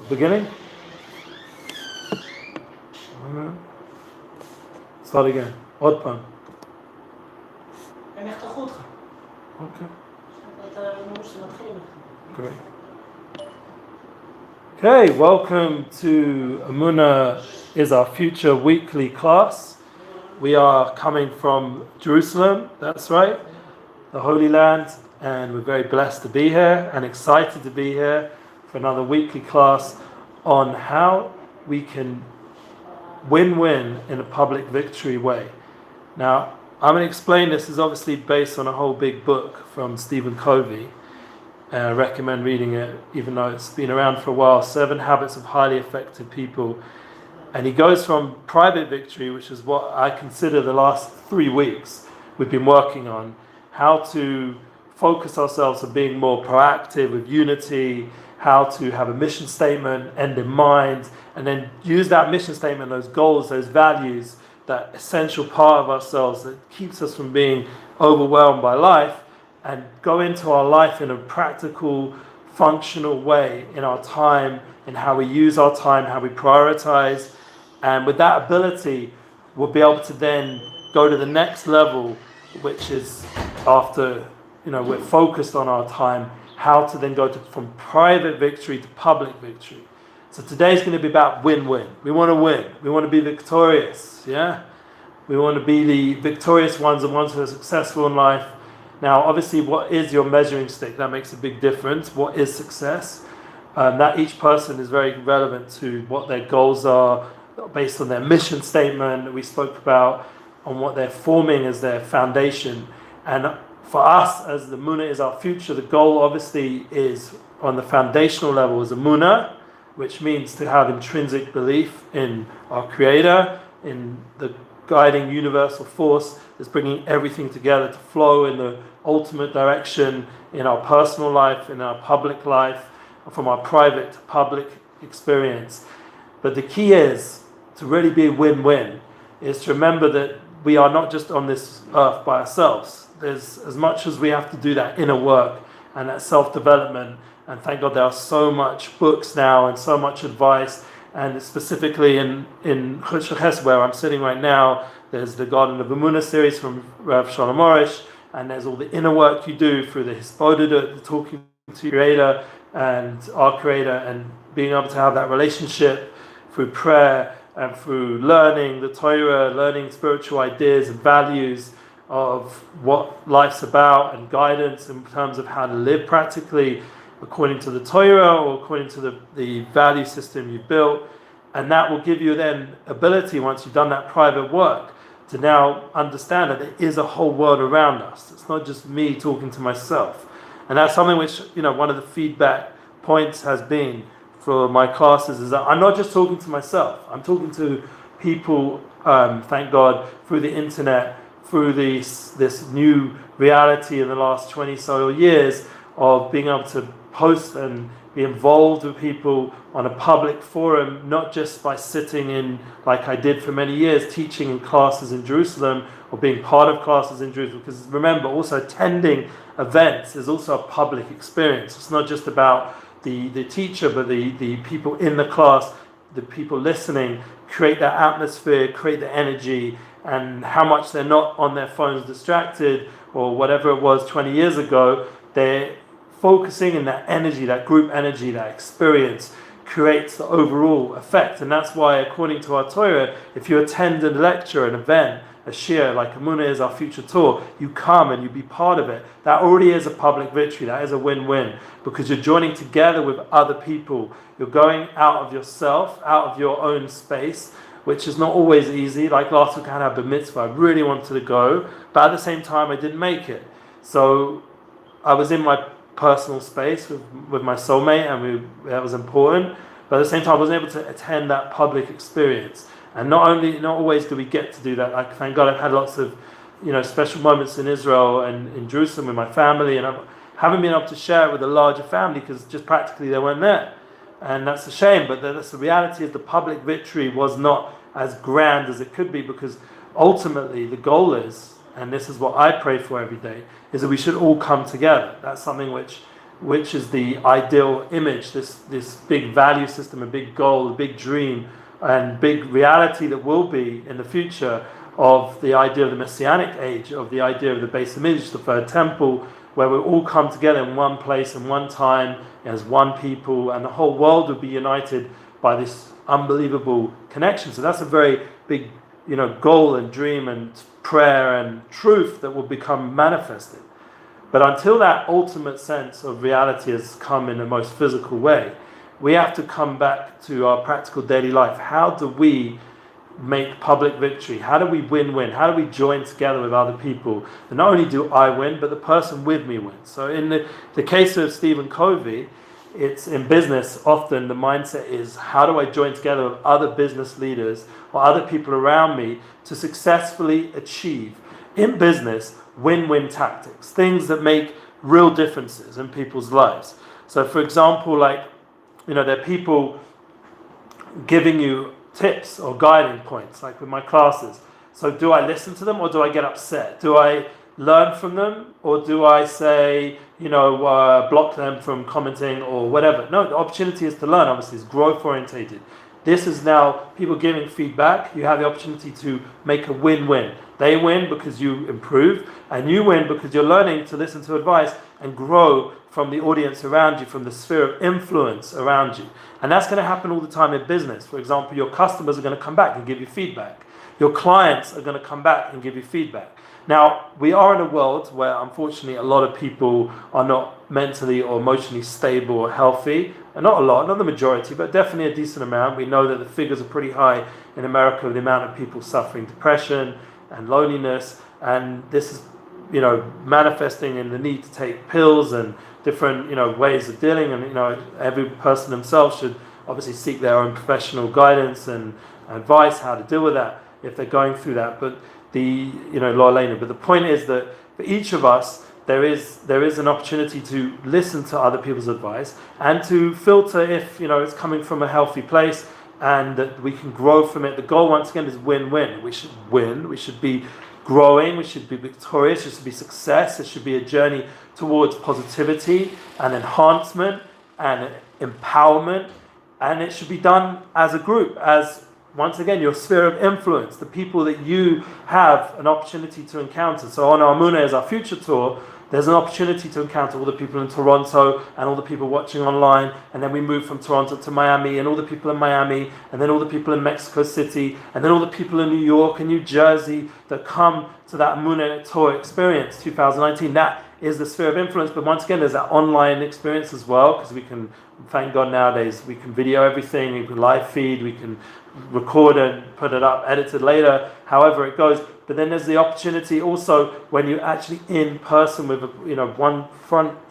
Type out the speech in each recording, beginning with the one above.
Beginning? Start again. עוד פעם. Great. Okay, welcome to Emuna is our future weekly class. We are coming from Jerusalem, that's right, the Holy Land, and we're very blessed to be here and excited to be here for another weekly class on how we can win-win in a public victory way. Now, I'm going to explain this. Is obviously based on a whole big book from Stephen Covey. I recommend reading it, even though it's been around for a while, 7 Habits of Highly Effective People. And he goes from private victory, which is what I consider the last 3 weeks we've been working on, how to focus ourselves on being more proactive with unity, how to have a mission statement, end in mind, and then use that mission statement, those goals, those values, that essential part of ourselves that keeps us from being overwhelmed by life, and go into our life in a practical, functional way in our time, in how we use our time, how we prioritize. And with that ability, we'll be able to then go to the next level, which is after, we're focused on our time, how to then go from private victory to public victory. So today's going to be about win-win. We want to win. We want to be victorious, yeah? We want to be the victorious ones, the ones who are successful in life. Now, obviously, what is your measuring stick? That makes a big difference. What is success? That each person is very relevant to what their goals are, based on their mission statement that we spoke about, on what they're forming as their foundation. And for us, as the Emuna is our future, the goal obviously is on the foundational level is Emuna, which means to have intrinsic belief in our Creator, in the guiding universal force that's bringing everything together to flow in the ultimate direction in our personal life, in our public life, from our private to public experience. But the key is to really be a win-win, is to remember that we are not just on this earth by ourselves. There's as much as we have to do that inner work and that self-development. And thank God there are so much books now and so much advice. And specifically in Ches, where I'm sitting right now, there's the Garden of Emuna series from Rabbi Shalom, and there's all the inner work you do through the Hisbodedut, the talking to your Creator and our Creator, and being able to have that relationship through prayer and through learning the Torah, learning spiritual ideas and values of what life's about, and guidance in terms of how to live practically according to the Torah or according to the value system you built. And that will give you then ability, once you've done that private work, to now understand that there is a whole world around us. It's not just me talking to myself. And that's something which, one of the feedback points has been for my classes, is that I'm not just talking to myself. I'm talking to people, thank God, through the internet, through this new reality in the last 20 so years of being able to post and be involved with people on a public forum, not just by sitting in, like I did for many years, teaching in classes in Jerusalem or being part of classes in Jerusalem. Because remember, also attending events is also a public experience. It's not just about the teacher, but the people in the class, the people listening, create that atmosphere, create the energy, and how much they're not on their phones distracted or whatever it was 20 years ago. They're focusing in that energy, that group energy, that experience creates the overall effect. And that's why, according to our Torah, if you attend a lecture, an event, a shir, like Emuna is our future tour, you come and you be part of it. That already is a public victory. That is a win-win, because you're joining together with other people. You're going out of yourself, out of your own space, which is not always easy. Like last week I had a mitzvah. I really wanted to go, but at the same time I didn't make it. So I was in my personal space with my soulmate, and that was important. But at the same time I wasn't able to attend that public experience. And not always do we get to do that. Like, thank God I've had lots of special moments in Israel and in Jerusalem with my family, and I haven't been able to share it with a larger family because just practically they weren't there. And that's a shame, but that's the reality. Is the public victory was not as grand as it could be, because ultimately the goal is, and this is what I pray for every day, is that we should all come together. That's something which which is the ideal image, this big value system, a big goal, a big dream, and big reality that will be in the future of the idea of the Messianic age, of the idea of the Beis Hamikdash, the third temple, where we all come together in one place and one time as one people, and the whole world would be united by this unbelievable connection. So that's a very big, goal and dream and prayer and truth that will become manifested. But until that ultimate sense of reality has come in the most physical way, we have to come back to our practical daily life. How do we make public victory? How do we win-win? How do we join together with other people? And not only do I win, but the person with me wins. So in the case of Stephen Covey, it's in business, often the mindset is, how do I join together with other business leaders or other people around me to successfully achieve, in business, win-win tactics, things that make real differences in people's lives. So for example, there are people giving you tips or guiding points, like with my classes. So do I listen to them or do I get upset? Do I learn from them or do I say, block them from commenting or whatever? No, the opportunity is to learn, obviously, it's growth orientated. This is now people giving feedback. You have the opportunity to make a win-win. They win because you improve, and you win because you're learning to listen to advice and grow from the audience around you, from the sphere of influence around you. And that's going to happen all the time in business. For example, your customers are going to come back and give you feedback. Your clients are going to come back and give you feedback. Now, we are in a world where, unfortunately, a lot of people are not mentally or emotionally stable or healthy. And not a lot, not the majority, but definitely a decent amount. We know that the figures are pretty high in America with the amount of people suffering depression and loneliness. And this is, manifesting in the need to take pills and different, ways of dealing. And, every person themselves should obviously seek their own professional guidance and advice how to deal with that if they're going through that. But but the point is that for each of us, there is an opportunity to listen to other people's advice and to filter if it's coming from a healthy place and that we can grow from it. The goal, once again, is win-win. We should win. We should be growing. We should be victorious. It should be success. It should be a journey towards positivity and enhancement and empowerment. And it should be done as a group, as, once again, your sphere of influence, the people that you have an opportunity to encounter. So on our Emuna as our future tour, there's an opportunity to encounter all the people in Toronto and all the people watching online, and then we move from Toronto to Miami and all the people in Miami, and then all the people in Mexico City, and then all the people in New York and New Jersey that come to that Emuna tour experience 2019. That is the sphere of influence, but once again, there's that online experience as well, because we can, thank God nowadays, we can video everything, we can live feed, we can record and put it up, edit it later, however it goes. But then there's the opportunity also when you're actually in person with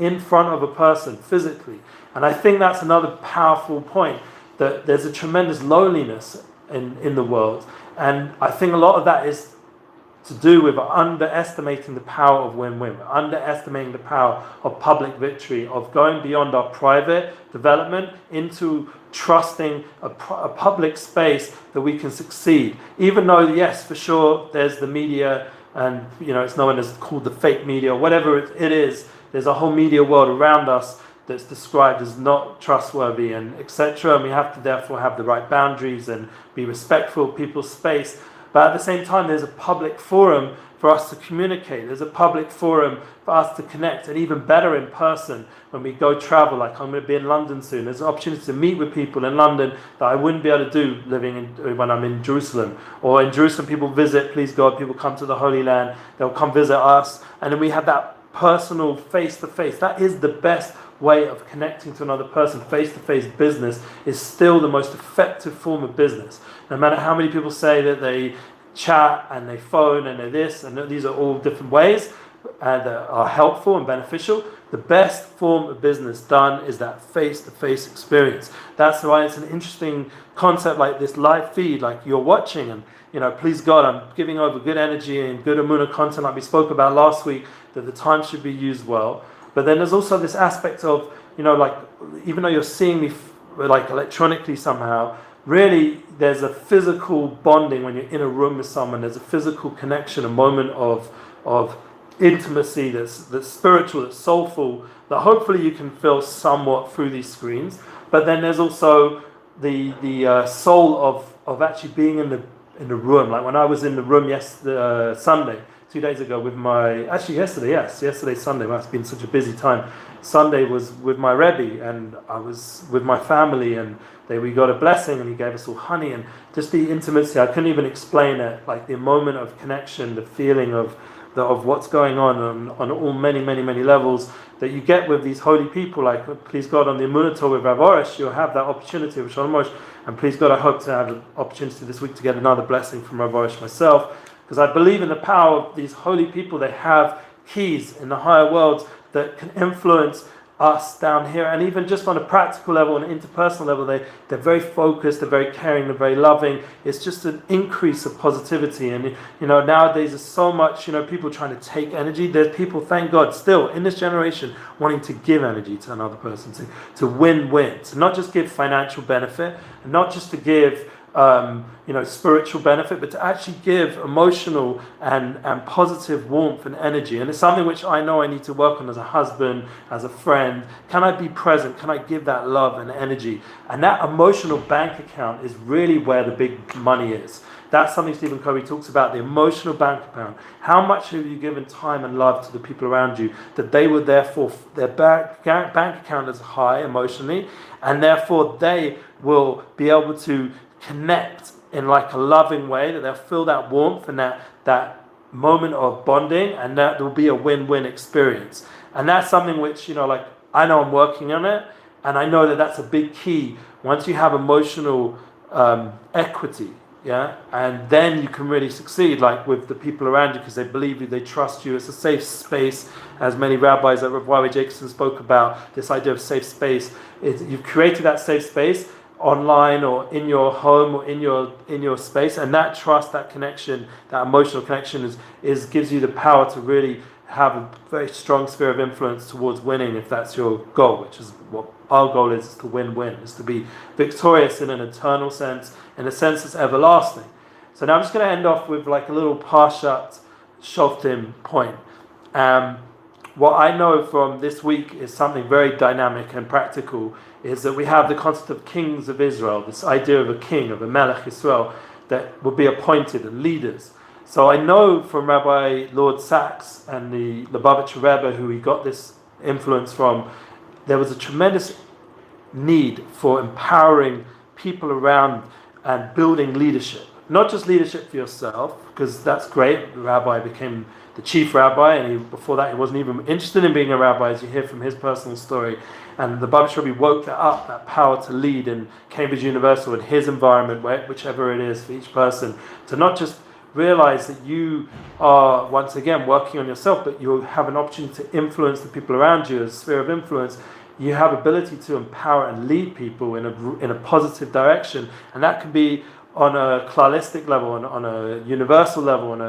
in front of a person physically. And I think that's another powerful point, that there's a tremendous loneliness in the world. And I think a lot of that is to do with underestimating the power of win-win, underestimating the power of public victory, of going beyond our private development into trusting a public space that we can succeed. Even though, yes, for sure, there's the media and, it's known as called the fake media, or whatever it is, there's a whole media world around us that's described as not trustworthy and etc. And we have to therefore have the right boundaries and be respectful of people's space. But at the same time, there's a public forum for us to communicate. There's a public forum for us to connect, and even better in person when we go travel. Like I'm going to be in London soon. There's an opportunity to meet with people in London that I wouldn't be able to do when I'm in Jerusalem. Or in Jerusalem, people visit, please God, people come to the Holy Land. They'll come visit us. And then we have that personal face-to-face. That is the best way of connecting to another person. Face-to-face business is still the most effective form of business. No matter how many people say that they chat and they phone and they're this, and these are all different ways that are helpful and beneficial, the best form of business done is that face-to-face experience. That's why it's an interesting concept like this live feed, like you're watching and, please God, I'm giving over good energy and good Emuna content like we spoke about last week, that the time should be used well. But then there's also this aspect of, even though you're seeing me electronically somehow, really there's a physical bonding when you're in a room with someone. There's a physical connection, a moment of intimacy that's spiritual, that's soulful, that hopefully you can feel somewhat through these screens. But then there's also the soul of actually being in the room. Like when I was in the room Sunday, 2 days ago with yesterday Sunday. Well, it's been such a busy time. Sunday was with my Rabbi, and I was with my family, and we got a blessing, and he gave us all honey, and just the intimacy. I couldn't even explain it. Like the moment of connection, the feeling of what's going on all many levels that you get with these holy people. Like, please God, on the Emuna tour with Rabbi Arush, you'll have that opportunity with Shalom, and please God, I hope to have an opportunity this week to get another blessing from Rabbi Arush myself, because I believe in the power of these holy people. They have keys in the higher worlds that can influence us down here, and even just on a practical level, on an interpersonal level, they're very focused, they're very caring, they're very loving. It's just an increase of positivity. And nowadays there's so much people trying to take energy. There's people, thank God, still in this generation wanting to give energy to another person, to win-win, to not just give financial benefit, and not just to give spiritual benefit, but to actually give emotional and positive warmth and energy. And it's something which I know I need to work on as a husband, as a friend. Can I be present? Can I give that love and energy? And that emotional bank account is really where the big money is. That's something Stephen Covey talks about, the emotional bank account. How much have you given time and love to the people around you that they would therefore, their bank account is high emotionally, and therefore they will be able to connect in like a loving way, that they'll feel that warmth and that moment of bonding, and that will be a win-win experience. And that's something which I know I'm working on it, and I know that that's a big key. Once you have emotional equity, and then you can really succeed, like with the people around you, because they believe you, they trust you. It's a safe space, as many rabbis like Rabbi Jacobson spoke about, this idea of safe space. You've created that safe space online or in your home or in your space, and that trust, that connection, that emotional connection is gives you the power to really have a very strong sphere of influence towards winning, if that's your goal, which is what our goal is to win-win, is to be victorious in an eternal sense, in a sense that's everlasting. So now I'm just going to end off with like a little Parshat Shoftim point. What I know from this week is something very dynamic and practical, is that we have the concept of kings of Israel, this idea of a king, of a Melech Israel, that will be appointed, and leaders. So I know from Rabbi Lord Sachs and the Lubavitcher Rebbe, who he got this influence from, there was a tremendous need for empowering people around and building leadership. Not just leadership for yourself, because that's great. The rabbi became the chief rabbi, and before that he wasn't even interested in being a rabbi, as you hear from his personal story. And the Lubavitcher Rebbe woke that up, that power to lead in Cambridge University, in his environment, whichever it is for each person, to not just realize that you are, once again, working on yourself, but you have an opportunity to influence the people around you as a sphere of influence. You have ability to empower and lead people in a positive direction, and that can be on a clalistic level, on a universal level, on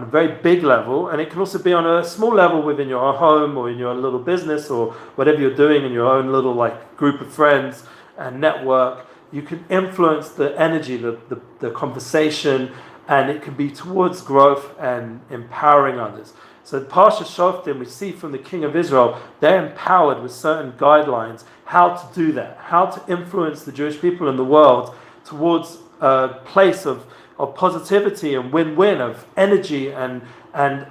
a very big level, and it can also be on a small level within your own home or in your little business or whatever you're doing in your own little group of friends and network. You can influence the energy, the conversation, and it can be towards growth and empowering others. So Parsha Shoftim, we see from the King of Israel, they're empowered with certain guidelines how to do that, how to influence the Jewish people in the world towards a place of positivity and win-win, of energy and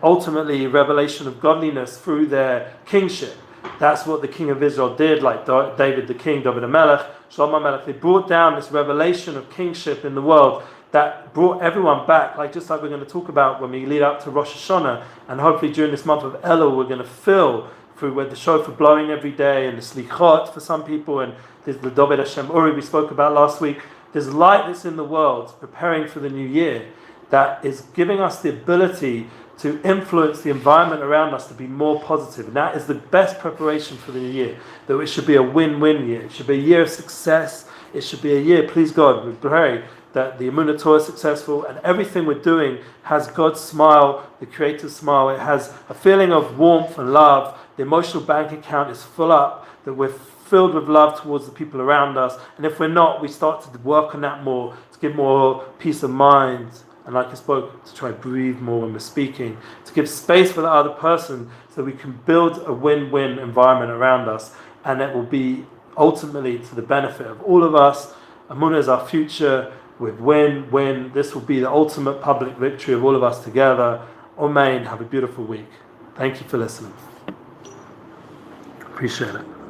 ultimately revelation of godliness through their kingship. That's what the King of Israel did, like David the King, David HaMelech, Shalom HaMelech. They brought down this revelation of kingship in the world that brought everyone back, just like we're going to talk about when we lead up to Rosh Hashanah, and hopefully during this month of Elul we're going to fill through with the shofar blowing every day, and the slichot for some people, and there's the Doved Hashem Uri we spoke about last week. There's light that's in the world preparing for the new year that is giving us the ability to influence the environment around us to be more positive. And that is the best preparation for the new year. That it should be a win-win year. It should be a year of success. It should be a year, please God, we pray that the Emuna Torah is successful and everything we're doing has God's smile, the Creator's smile. It has a feeling of warmth and love. The emotional bank account is full up, that we're filled with love towards the people around us. And if we're not, we start to work on that more, to give more peace of mind and like I spoke, to try and breathe more when we're speaking, to give space for the other person so we can build a win-win environment around us, and it will be ultimately to the benefit of all of us. Emuna is our future with win-win. This will be the ultimate public victory of all of us together. Amen. Have a beautiful week. Thank you for listening. Appreciate it.